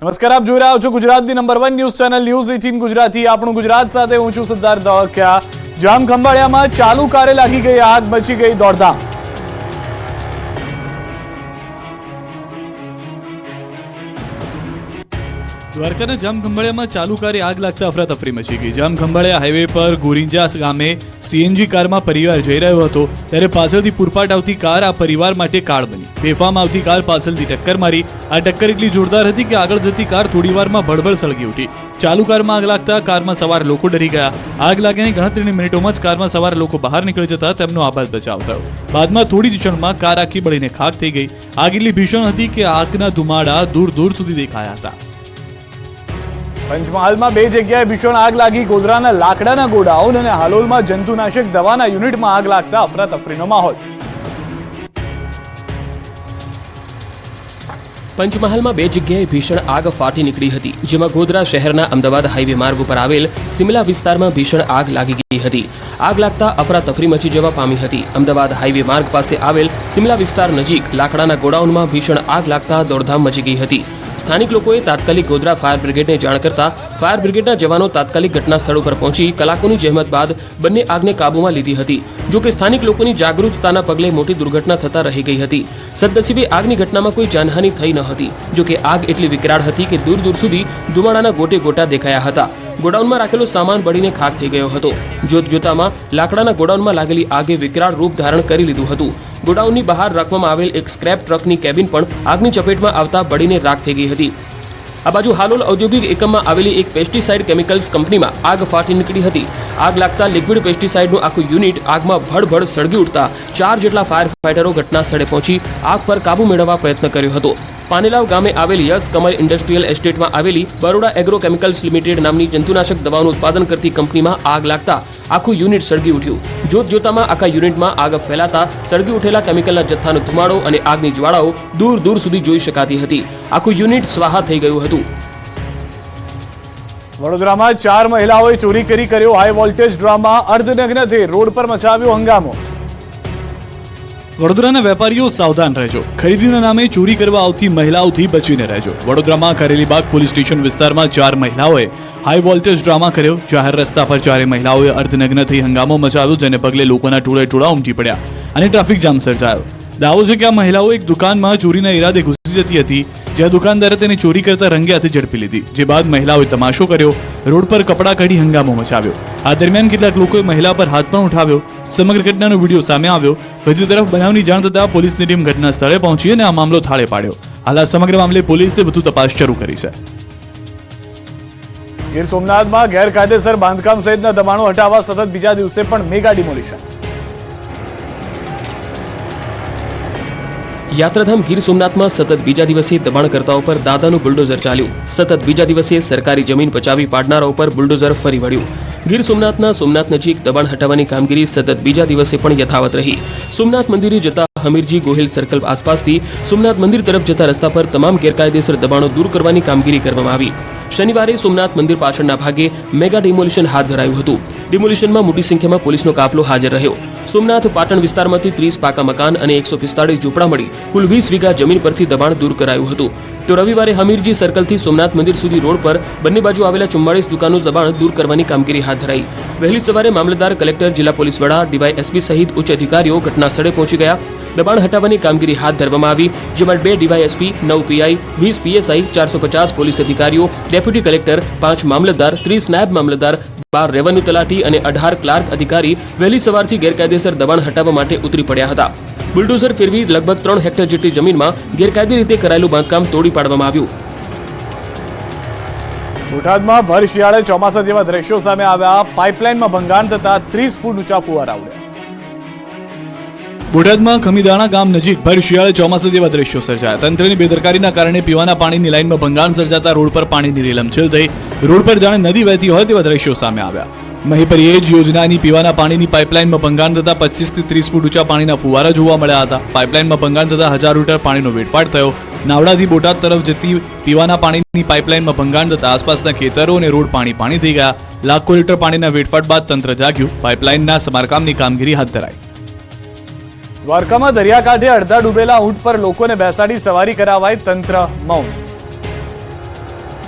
નમસ્કાર, આપ જોઈ રહ્યા છો ગુજરાતની number 1 news channel news 18 Gujarati. આપણું ગુજરાત સાથે હું છું સિદ્ધાર્થ ધોળકિયા। જામ ખંભાળિયામાં ચાલુ કારે લાગી ગઈ આગ, મચી ગઈ દોડધામ। દ્વારકાના જામ ખંભાળિયામાં ચાલુ કારે આગ લાગતા અફરાતફરી મચી ગઈ। જામ ખંભાળિયા હાઈવે પર ગોરિંજા ગામે સીએનજી કારમાં પરિવાર જઈ રહ્યો હતો ત્યારે પાછળથી પૂરપાટ આવતી કાર આ પરિવાર માટે કાળ બની। બેફામ આવતી કાર પાછળથી ટક્કર મારી। આ ટક્કર એટલી જોરદાર હતી કે આગળ જતી કાર થોડીવારમાં ભડભડ સળગી ઉઠી। ચાલુ કારમાં આગ લાગતા કારમાં સવાર લોકો ડરી ગયા। આગ લાગ્યાની ગણતરીની મિનિટોમાં જ કારમાં સવાર લોકો બહાર નીકળી જતા તેમનો આબાદ બચાવ થયો। બાદમાં થોડી જ ક્ષણમાં કાર આખી બળીને ખાખ થઈ ગઈ। આગ એટલી ભીષણ હતી કે આગના ધુમાડા દૂર દૂર સુધી દેખાયા હતા। પંચમહાલમાં બે જગ્યાએ ભીષણ આગ લાગી। ગોધરાના લાકડાના ગોડાઉન અને હાલોલમાં જંતુનાશક દવાના યુનિટમાં આગ લાગતા અફરાતફરીનો માહોલ। પંચમહાલમાં બે જગ્યાએ ભીષણ આગ ફાટી નીકળી હતી, જેમાં ગોધરા શહેરના અમદાવાદ હાઈવે માર્ગ ઉપર આવેલ સિમલા વિસ્તારમાં ભીષણ આગ લાગી ગઈ હતી। આગ લાગતા અફરાતફરી મચી જવા પામી હતી। અમદાવાદ હાઈવે માર્ગ પાસે આવેલ સિમલા વિસ્તાર નજીક લાકડાના ગોડાઉનમાં ભીષણ આગ લાગતા દોડધામ મચી ગઈ હતી। સ્થાનિક લોકોએ તાત્કાલિક ગોધરા ફાયર બ્રિગેડને જાણ કરતા ફાયર બ્રિગેડના જવાનો તાત્કાલિક ઘટના સ્થળ ઉપર પહોંચી કલાકોની જહેમત બાદ બંને આગને કાબૂમાં લીધી હતી। જો કે સ્થાનિક લોકોની જાગૃતતાના પગલે મોટી દુર્ઘટના થતા રહી ગઈ હતી। સદનસીબે આગની ઘટનામાં કોઈ જાનહાનિ થઈ ન હતી। જો કે આગ એટલી વિકરાળ હતી કે દૂર દૂર સુધી ધુમાડાના ગોટે ગોટા દેખાયા હતા। ગોડાઉનમાં રાખેલો સામાન બળીને ખાખ થઈ ગયો હતો। જોતજોતામાં લાકડાના ગોડાઉનમાં લાગેલી આગે વિકરાળ રૂપ ધારણ કરી લીધું હતું। ગોડાઉનની બહાર રાખવામાં આવેલ એક સ્ક્રેપ ટ્રકની કેબિન પણ આગની ચપેટમાં આવતા બળીને રાખ થઈ ગઈ હતી। આ બાજુ હાલોલ ઔદ્યોગિક એકમમાં આવેલી એક પેસ્ટિસાઇડ કેમિકલ્સ કંપનીમાં આગ ફાટી નીકળી હતી। આગ લાગતા લિક્વિડ પેસ્ટિસાઇડનું આખું યુનિટ આગમાં ભડભડ સળગી ઉઠતા 4 જેટલા ફાયર ફાઇટરો ઘટના સ્થળે પહોંચી આગ પર કાબુ મેળવવા પ્રયત્ન કર્યો હતો। પાનેલાવ ગામે આવેલ યસ કમલ ઇન્ડસ્ટ્રીયલ એસ્ટેટમાં આવેલી બરોડા એગ્રો કેમિકલ્સ લિમિટેડ નામની જંતુનાશક દવાઓનું ઉત્પાદન કરતી કંપનીમાં આગ લાગતા આખું યુનિટ સળગી ઉઠ્યું। જોતજોતામાં આખા યુનિટમાં આગ ફેલાતા સળગી ઉઠેલા કેમિકલના જથ્થાનો ધુમાડો અને આગની જ્વાળાઓ દૂર દૂર સુધી જોઈ શકાતી હતી। આખું યુનિટ સ્વાહા થઈ ગયું હતું। વડોદરામાં 4 મહિલાઓએ ચોરી કરી કર્યો હાઈ વોલ્ટેજ ડ્રામા। અર્ધનગ્ન થઈ રોડ પર મચાવ્યો હંગામો। વડોદરાના વેપારીઓ સાવધાન રહેજો। ખરીદીના નામે ચોરી કરવા આવતી મહિલાઓથી બચીને રહેજો। વડોદરામાં કરેલીબાગ પોલીસ સ્ટેશન વિસ્તારમાં 4 મહિલાઓએ હાઈ વોલ્ટેજ ડ્રામા કર્યો। જાહેર રસ્તા પર 4 મહિલાઓએ અર્ધનગ્ન થઈ હંગામો મચાવ્યો, જેને પગલે લોકોના ટોળે ટોળા ઉમટી પડ્યા અને ટ્રાફિક જામ સર્જાયો। દાવો છે કે આ મહિલાઓ એક દુકાનમાં ચોરીના ઈરાદે ઘૂસી જતી હતી, જ્યાં દુકાનદારે તેને ચોરી કરતા રંગે હાથે ઝડપી લીધી। જે બાદ મહિલાઓએ તમાશો કર્યો, રોડ પર કપડાં કાઢી હંગામો મચાવ્યો। આ દરમિયાન કેટલાક લોકોએ મહિલા પર હાથ પણ ઉઠાવ્યો। સમગ્ર ઘટનાનો વિડીયો સામે આવ્યો। બીજી તરફ બનાવની જાણ થતાં પોલીસની ટીમ ઘટના સ્થળે પહોંચી અને આ મામલો થાળે પાડ્યો। હાલ આ સમગ્ર મામલે પોલીસે વધુ તપાસ શરૂ કરી છે। ગીર સોમનાથમાં ગેરકાયદેસર બાંધકામ સહિતના દબાણો હટાવવા સતત બીજા દિવસે પણ મેગા ડિમોલિશન। યાત્રાધામ ગીર સોમનાથમાં સતત બીજા દિવસે દબાણકર્તાઓ પર દાદાનું બુલડોઝર ચાલ્યું। સતત બીજા દિવસે સરકારી જમીન પચાવી પાડનારાઓ પર બુલડોઝર ફરી વળ્યું। ગીર સોમનાથના સોમનાથ નજીક દબાણ હટાવવાની કામગીરી સતત બીજા દિવસે પણ યથાવત રહી। સોમનાથ મંદિરે જતા હમીરજી ગોહિલ સર્કલ આસપાસથી સોમનાથ મંદિર તરફ જતા રસ્તા પર તમામ ગેરકાયદેસર દબાણો દૂર કરવાની કામગીરી કરવામાં આવી। શનિવારે સોમનાથ મંદિર પાછળના ભાગે મેગા ડિમોલિશન હાથ ધરાયું હતું। ડિમોલિશનમાં મોટી સંખ્યામાં પોલીસનો કાફલો હાજર રહ્યો। સોમનાથ પાટણ વિસ્તારમાંથી 30 પાકા મકાન અને 145 ઝૂંપડા મળી કુલ 20 વીઘા જમીન પરથી દબાણ દૂર કરાયું હતું। તો રવિવારે હમીરજી સર્કલથી સોમનાથ મંદિર સુધી રોડ પર બંને બાજુ આવેલા 44 દુકાનો દબાણ દૂર કરવાની કામગીરી હાથ ધરાઈ। વહેલી સવારે મામલતદાર, કલેક્ટર, જિલ્લા પોલીસ વડા, ડીવાયએસપી સહિત ઉચ્ચ અધિકારીઓ ઘટના સ્થળે પહોંચી ગયા। દબાણ હટાવવાની કામગીરી હાથ ધરવામાં આવી, જેમાં 2 ડીવાયએસપી, 9 પીઆઈ, 20 પીએસઆઈ, 450 પોલીસ અધિકારીઓ, ડેપ્યુટી કલેક્ટર, 5 મામલતદાર, 30 નાયબ મામલતદાર, 12 રેવન્યુ તલાટી અને 18 ક્લાર્ક અધિકારી વહેલી સવારથી ગેરકાયદેસર દબાણ હટાવવા માટે ઉતરી પડ્યા હતા। બુલડોઝર ફેરવી લગભગ 3 હેક્ટર જેટલી જમીનમાં ગેરકાયદે રીતે કરાયેલું બાંધકામ તોડી પાડવામાં આવ્યું। બોટાદમાં ભર શિયાળે ચોમાસા જેવા દ્રશ્યો સામે આવ્યા। પાઇપલાઇનમાં ભંગાણ થતા 30 ફૂટ ઊંચા ફુવારા ઉડ્યા। બોટાદમાં ખમીદાણા ગામ નજીક ભર શિયાળે ચોમાસા જેવા દ્રશ્યો સર્જાયા। તંત્રની બેદરકારીના કારણે પીવાના પાણીની લાઇનમાં ભંગાણ સર્જાતા રોડ પર પાણીની રેલમછેલ થઈ। રોડ પર જાણે નદી વહેતી હોય તેવા દ્રશ્યો સામે આવ્યા। મહીપરિયેજ યોજનાની પીવાના પાણીની પાઇપલાઇનમાં ભંગાણ થતા 25 થી 30 ફૂટ ઊંચા પાણીના ફુવારા જોવા મળ્યા હતા। પાઇપલાઇનમાં ભંગાણ થતા 1000 લીટર પાણીનો વેડફાટ થયો। નાવડાથી બોટાદ તરફ જતી પીવાના પાણીની પાઇપલાઇનમાં ભંગાણ થતા આસપાસના ખેતરો અને રોડ પાણી થઈ ગયા। લાખો લીટર પાણીના વેડફાટ બાદ તંત્ર જાગ્યું। પાઇપલાઇનના સમારકામની કામગીરી હાથ ધરાઈ। દ્વારકામાં દરિયાકાંઠે અડધા ડૂબેલા ઊંટ પર લોકોને બેસાડી સવારી કરાવાઈ, તંત્ર મૌન।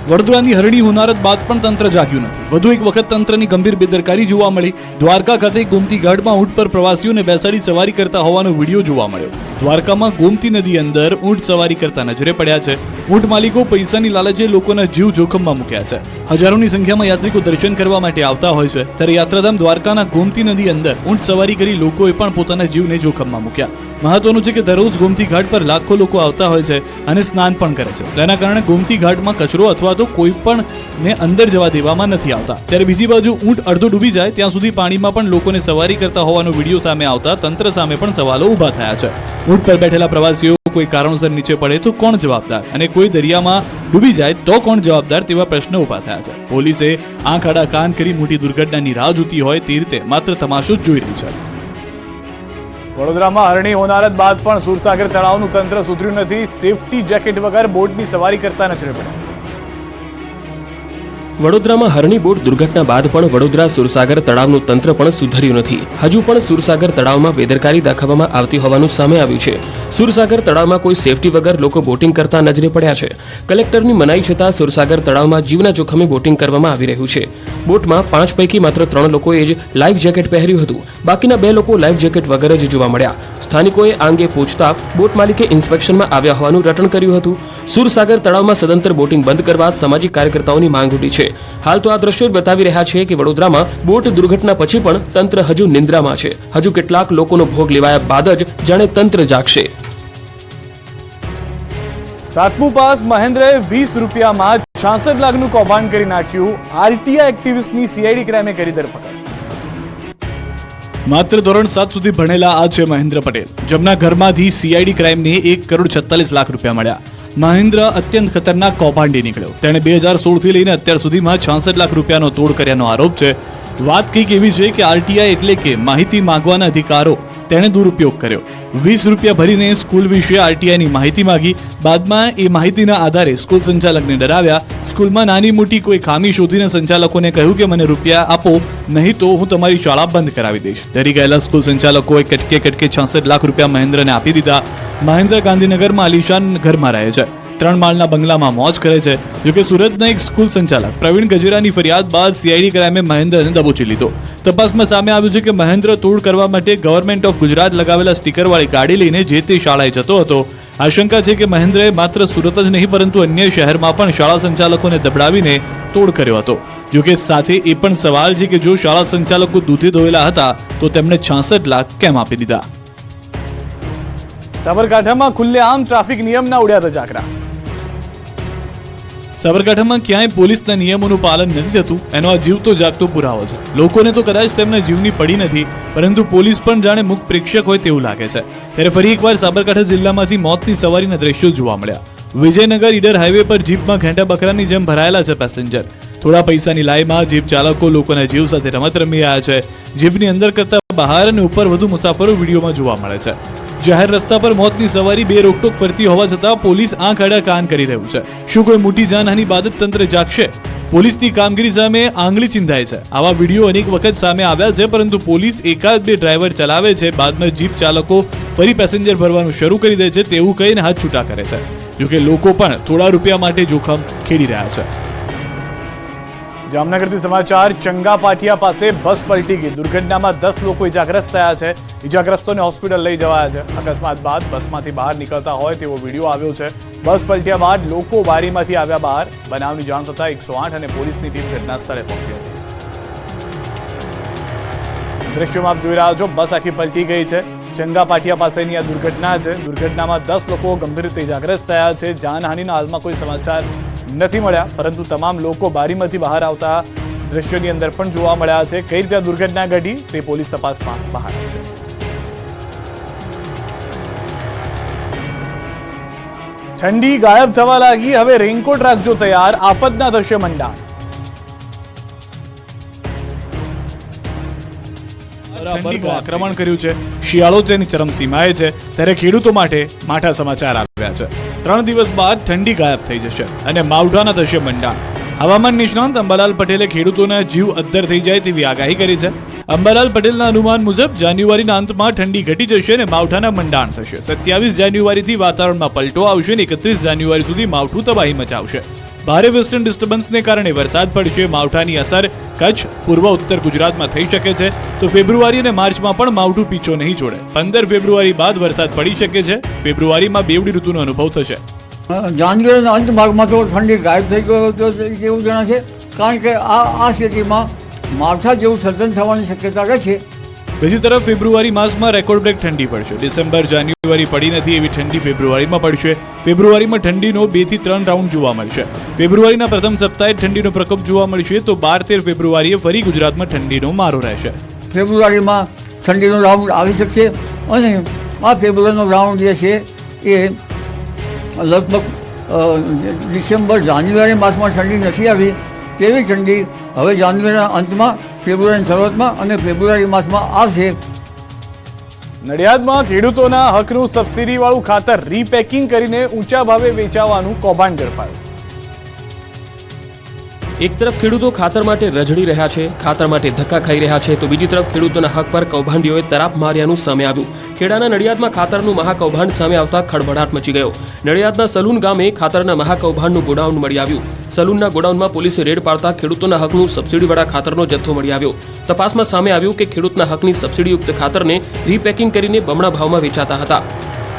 વડોદરાની હરણી હોનારત બાદ પણ તંત્ર જાગ્યું નથી. વધુ એક વખત તંત્રની ગંભીર બેદરકારી જોવા મળી. દ્વારકા ખાતે ગોમતી ઘાટમાં ઊંટ પર પ્રવાસીઓને બેસાડી સવારી કરતા હોવાનો વિડીયો જોવા મળ્યો. દ્વારકામાં ગોમતી નદી અંદર ઊંટ સવારી કરતા નજરે પડ્યા છે. ઊંટ માલિકો પૈસાની લાલચે લોકોના જીવ જોખમમાં મૂક્યા છે. હજારોની સંખ્યામાં યાત્રિકો દર્શન કરવા માટે આવતા હોય છે, ત્યારે યાત્રાધામ દ્વારકાના ગોમતી નદી અંદર ઊંટ સવારી કરી લોકોએ પણ પોતાના જીવને જોખમમાં મૂક્યા. મહત્વનું છે કે દરરોજ ગોમતી ઘાટ પર લાખો લોકો આવતા હોય છે અને સ્નાન પણ કરે છે. તેના કારણે ગોમતી ઘાટમાં કચરો અથવા તો કોઈ પણ ને અંદર જવા દેવામાં નથી આવતા. ત્યારે બીજી બાજુ ઊંટ અડધો ડૂબી જાય ત્યાં સુધી પાણીમાં પણ લોકોને સવારી કરતા હોવાનો વિડીયો સામે આવતા તંત્ર સામે પણ સવાલો ઊભા થયા છે. ઊંટ પર બેઠેલા પ્રવાસીઓ કોઈ કારણોસર નીચે પડે તો કોણ જવાબદાર, અને કોઈ દરિયામાં ડૂબી જાય તો કોણ જવાબદાર, તેવા પ્રશ્નો ઊભા થયા છે. પોલીસે આંખ આડા કાન કરી મોટી દુર્ઘટનાની રાહ જોતી હોય તે રીતે માત્ર તમાશો જ જોઈ રહી છે. વડોદરામાં હરણી હોનારત બાદ પણ સુરસાગર તળાવનું તંત્ર સુધર્યું નથી. સેફટી જેકેટ વગર બોટની સવારી કરતા નજરે પડ્યા. વડોદરામાં હરણી બોટ દુર્ઘટના બાદ પણ વડોદરા સુરસાગર તળાવનું તંત્ર પણ સુધર્યું નથી. હજુ પણ સુરસાગર તળાવમાં બેદરકારી દાખવવામાં આવતી હોવાનું સામે આવ્યું છે. સુરસાગર તળાવમાં કોઈ સેફટી વગર લોકો બોટિંગ કરતા નજરે પડ્યા છે. કલેક્ટરની મનાઈ છતાં સુરસાગર તળાવમાં જીવના જોખમે બોટિંગ કરવામાં આવી રહ્યું છે. બોટમાં 5 પૈકી માત્ર 3 લોકોએ જ લાઈફ જેકેટ પહેર્યું હતું. બાકીના 2 લોકો લાઈફ જેકેટ વગર જ જોવા મળ્યા. સ્થાનિકોએ આ અંગે પૂછતા બોટ માલિકે ઇન્સ્પેક્શનમાં આવ્યા હોવાનું રટણ કર્યું હતું. સુરસાગર તળાવમાં સદંતર બોટિંગ બંધ કરવા સામાજિક કાર્યકર્તાઓની માંગ ઉઠી છે. હાલ તો આ દ્રશ્યો જ બતાવી રહ્યા છે કે વડોદરામાં બોટ દુર્ઘટના પછી પણ તંત્ર હજુ નિંદ્રામાં છે. હજુ કેટલાક લોકોનો ભોગ લેવાયા બાદ જ જાણે તંત્ર જાગશે. 7મું પાસ મહેન્દ્રએ 20 રૂપિયામાં 66 લાખનું કૌભાંડ કરી નાખ્યું. આરટીઆઈ એક્ટિવિસ્ટની સીઆઈડી ક્રાઇમે કરી ધરપકડ. માત્ર ધોરણ 7 સુધી ભણેલા આ છે મહેન્દ્ર પટેલ, જેમના ઘરમાંથી સીઆઈડી ક્રાઇમને 1,46,00,000 રૂપિયા મળ્યા. મહેન્દ્ર અત્યંત ખતરનાક કૌભાંડી નીકળ્યો. તેણે 2016 થી લઈને અત્યાર સુધીમાં 66 લાખ રૂપિયાનો તોડ કર્યાનો આરોપ છે. વાત કંઈક એવી છે કે આરટીઆઈ એટલે કે માહિતી માંગવાના અધિકારો તેણે દુરુપયોગ કર્યો. 20 રૂપિયા ભરીને સ્કૂલ વિશે આરટીઆઈની માહિતી માંગી. બાદમાં એ માહિતીના આધારે સ્કૂલ સંચાલકને ડરાવ્યા. સ્કૂલમાં નાની મોટી કોઈ ખામી શોધીને સંચાલકોને કહ્યું કે મને રૂપિયા આપો, નહીં તો હું તમારી શાળા બંધ કરાવી દઈશ. ડરી ગયેલા સ્કૂલ સંચાલકોએ કટકે 66 લાખ રૂપિયા મહેન્દ્રને આપી દીધા. મહેન્દ્ર ગાંધીનગરમાં આલિશાન ઘરમાં રહે છે. 3 માળના બંગલામાં મોજ કરે છે. જોકે સુરતના એક સ્કૂલ સંચાલક પ્રવીણ ગજેરાની ફરિયાદ બાદ સીઆઈડી ક્રાઇમે મહેન્દ્રને દબોચી લીધો. તપાસમાં સામે આવ્યું છે કે મહેન્દ્ર તોડ કરવા માટે ગવર્મેન્ટ ઓફ ગુજરાત લગાવેલા સ્ટીકરવાળી ગાડી લઈને જે તે શાળાએ જતો હતો. આશંકા છે કે મહેન્દ્રએ માત્ર સુરત જ નહીં પરંતુ અન્ય શહેરમાં પણ શાળા સંચાલકોને દબડાવીને તોડ કર્યો હતો. જોકે સાથે એ પણ સવાલ છે કે જો શાળા સંચાલકો દૂધે ધોયેલા હતા તો તેમણે 66 લાખ કેમ આપી દીધા. સાબરકાંઠામાં ખુલ્લેઆમ ટ્રાફિક નિયમના ઉડ્યા ધજાગરા. સાબરકાંઠામાં ક્યાંય પોલીસના નિયમોનું પાલન નથી થતું, એનો આ જીવતો જાગતો પુરાવો છે. લોકોને તો કદાચ તેમના જીવની પડી નથી, પરંતુ પોલીસ પણ જાણે મુખ પ્રેક્ષક હોય તેવું લાગે છે. ત્યારે ફરી એકવાર સાબરકાંઠા જિલ્લામાંથી મોતની સવારીના દ્રશ્યો જોવા મળ્યા. વિજયનગર ઈડર હાઈવે પર જીપમાં ઘેંટા બકરાની જેમ ભરાયેલા છે પેસેન્જર. થોડા પૈસાની લાઈમાં જીપ ચાલકો લોકોના જીવ સાથે રમત રમી રહ્યા છે. જીપની અંદર કરતા બહાર અને ઉપર વધુ મુસાફરો વિડીયોમાં જોવા મળે છે. જાહેર રસ્તા પર મોતની સવારી બે રોકટોક ફરતી હોવા છતાં પોલીસ આંખ આડા કાન કરી રહ્યું છે. શું કોઈ મોટી જાનહાની બાદ તંત્ર જાગશે? પોલીસની કામગીરી સામે આંગળી ચિંધાય છે. આવા વિડીયો અનેક વખત સામે આવ્યા છે, પરંતુ પોલીસ એકાદ બે ડ્રાઈવર ચલાવે છે, બાદમાં જીપ ચાલકો ફરી પેસેન્જર ભરવાનું શરૂ કરી દે છે તેવું કહીને હાથ છૂટા કરે છે. જોકે લોકો પણ થોડા રૂપિયા માટે જોખમ ખેડી રહ્યા છે. જામનગરથી સમાચાર. ચંગાપાટિયા પાસે બસ પલટી ગઈ. દુર્ઘટનામાં 10 લોકો ઇજાગ્રસ્ત થયા છે. ઇજાગ્રસ્તોને હોસ્પિટલ લઈ જવાયા છે. અકસ્માત બાદ બસમાંથી બહાર નીકળતા હોય તેવો વિડીયો આવ્યો છે. બસ પલટ્યા બાદ લોકો બારીમાંથી આવ્યા બહાર. બનાવની જાણ થતાં 108 અને પોલીસની ટીમ ઘટના સ્થળે પહોંચી હતી. દ્રશ્યોમાં આપ જોઈ રહ્યા છો, બસ આખી પલટી ગઈ છે. ચંગાપાટિયા પાસેની આ દુર્ઘટના છે. દુર્ઘટનામાં 10 લોકો ગંભીર રીતે ઇજાગ્રસ્ત થયા છે. જાનહાનિના હાલમાં કોઈ સમાચાર નથી મળ્યા, પરંતુ તમામ લોકો બારીમાંથી બહાર આવતા દ્રશ્યોની અંદર પણ જોવા મળ્યા છે. કઈ રીતે દુર્ઘટના ઘટી તે પોલીસ તપાસમાં બહાર આવશે. ઠંડી ગાયબ થવા લાગી. હવે રેઇનકોટ રાખજો તૈયાર, આફતના થશે મંડાણ. આક્રમણ કર્યું છે. શિયાળો તેની ચરમસીમાએ છે, ત્યારે ખેડૂતો માટે માઠા સમાચાર આવ્યા છે. 3 દિવસ બાદ ઠંડી ગાયબ થઈ જશે અને માવઠાના થશે મંડાણ. હવામાન નિષ્ણાંત અંબાલાલ પટેલે ખેડૂતોના જીવ અદ્ધર થઈ જાય તેવી આગાહી કરી છે. અંબાલાલ પટેલના અનુમાન મુજબ જાન્યુઆરીના અંતમાં ઠંડી ઘટી જશે અને માવઠાના મંડાણ થશે. 27 જાન્યુઆરીથી વાતાવરણમાં પલટો આવશે અને 31 જાન્યુઆરી સુધી માવઠું તબાહી મચાવશે. ભારે વેસ્ટર્ન ડિસ્ટર્બન્સને કારણે વરસાદ પડશે. માવઠાની અસર કચ્છ, પૂર્વ ઉત્તર ગુજરાતમાં થઈ શકે છે. તો ફેબ્રુઆરી અને માર્ચમાં પણ માવઠું પીછો નહીં છોડે. 15 ફેબ્રુઆરી બાદ વરસાદ પડી શકે છે. ફેબ્રુઆરીમાં બેવડી ઋતુનો અનુભવ થશે. જાન્યુઆરીના અંત ભાગમાં તો ઠંડી ગાયબ થઈ ગયો તો એવું જણાશે, કારણ કે આ સ્થિતિમાં માવઠા જેવું સર્જન થવાની શક્યતા રહે છે. બીજી તરફ ફેબ્રુઆરી માસમાં રેકોર્ડ બ્રેક ઠંડી પડશે. ડિસેમ્બર, જાન્યુઆરી પડી નથી એવી ઠંડી ફેબ્રુઆરીમાં પડશે. ફેબ્રુઆરીમાં ઠંડીનો 2 થી 3 રાઉન્ડ જોવા મળશે. ફેબ્રુઆરીના પ્રથમ સપ્તાહે ઠંડીનો પ્રકોપ જોવા મળશે. તો 12-13 ફેબ્રુઆરીએ ફરી ગુજરાતમાં ઠંડીનો મારો રહેશે. ફેબ્રુઆરીમાં ઠંડીનો રાઉન્ડ આવી શકશે અને આ ફેબ્રુઆરીનો રાઉન્ડ જે છે એ લગભગ ડિસેમ્બર, જાન્યુઆરી માસમાં ઠંડી નથી આવી તેવી ઠંડી હવે જાન્યુઆરીના અંતમાં, ફેબ્રુઆરીની શરૂઆતમાં અને ફેબ્રુઆરી માસમાં આવશે. નડિયાદમાં ખેડૂતોના હકનું સબસિડીવાળું ખાતર રીપેકિંગ કરીને ઊંચા ભાવે વેચાવાનું કૌભાંડ ઝડપાયું. એક તરફ ખેડૂતો ખાતર માટે રઝળી રહ્યા છે, ખાતર માટે ધક્કા ખાઈ રહ્યા છે, તો બીજી તરફ ખેડૂતોના હક પર કૌભાંડીઓએ તરાપ માર્યાનું સામે આવ્યું. ખેડાના નડિયાદમાં ખાતરનું મહાકૌભાંડ સામે આવતા ખળભળાટ મચી ગયો. નડિયાદના સલૂન ગામે ખાતરના મહાકૌભાંડનું ગોડાઉન મળી આવ્યું. સલૂનના ગોડાઉનમાં પોલીસે રેડ પાડતા ખેડૂતોના હકનું સબસિડીવાળા ખાતરનો જથ્થો મળી આવ્યો. તપાસમાં સામે આવ્યું કે ખેડૂતના હકની સબસિડીયુક્ત ખાતરને રીપેકિંગ કરીને બમણા ભાવમાં વેચાતા હતા.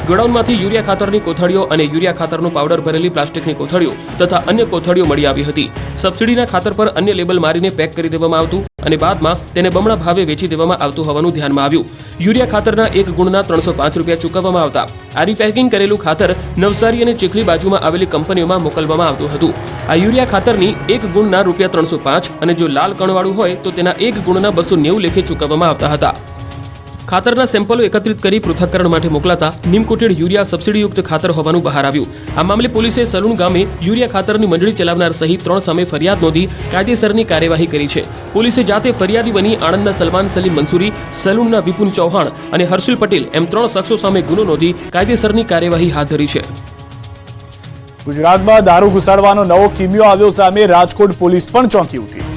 ગોડાઉનમાંથી યુરિયા ખાતરની કોથળીઓ અને યુરિયા ખાતરનો પાવડર ભરેલી પ્લાસ્ટિકની કોથળીઓ તથા અન્ય કોથળીઓ મળી આવી હતી. સબસિડીના ખાતર પર અન્ય લેબલ મારીને પેક કરી દેવામાં આવતું અને બાદમાં તેને બમણા ભાવે વેચી દેવામાં આવતું હોવાનું ધ્યાનમાં આવ્યું. યુરિયા ખાતરના 1 ગુણના 305 રૂપિયા ચૂકવવામાં આવતા. આ રીપેકિંગ કરેલું ખાતર નવસારી અને ચીખલી બાજુમાં આવેલી કંપનીઓમાં મોકલવામાં આવતું હતું. આ યુરિયા ખાતરની 1 ગુણના રૂપિયા 305 અને જો લાલ કણવાળું હોય તો તેના 1 ગુણના 290 લેખે ચૂકવવામાં આવતા હતા. ખાતરના સેમ્પલો એકત્રિત કરી પૃથ્થકરણ માટે મોકલાતા નિમકોટેડ યુરિયા સબસિડીયુક્ત ખાતર હોવાનું બહાર આવ્યું. આ મામલે પોલીસે સલૂન ગામે યુરિયા ખાતરની મંડળી ચલાવનાર સહિત 3 સામે ફરિયાદ નોંધી કાયદેસરની કાર્યવાહી કરી છે. પોલીસે જાતે ફરિયાદી બની આણંદના સલમાન સલીમ મંસૂરી, સલૂનના વિપુલ ચૌહાણ અને હર્ષિલ પટેલ એમ 3 શખ્સો સામે ગુનો નોંધી કાયદેસરની કાર્યવાહી હાથ ધરી છે. ગુજરાતમાં દારૂ ઘુસાડવાનો નવો કિમિયો આવ્યો સામે. રાજકોટ પોલીસ પણ ચોંકી ઉઠી.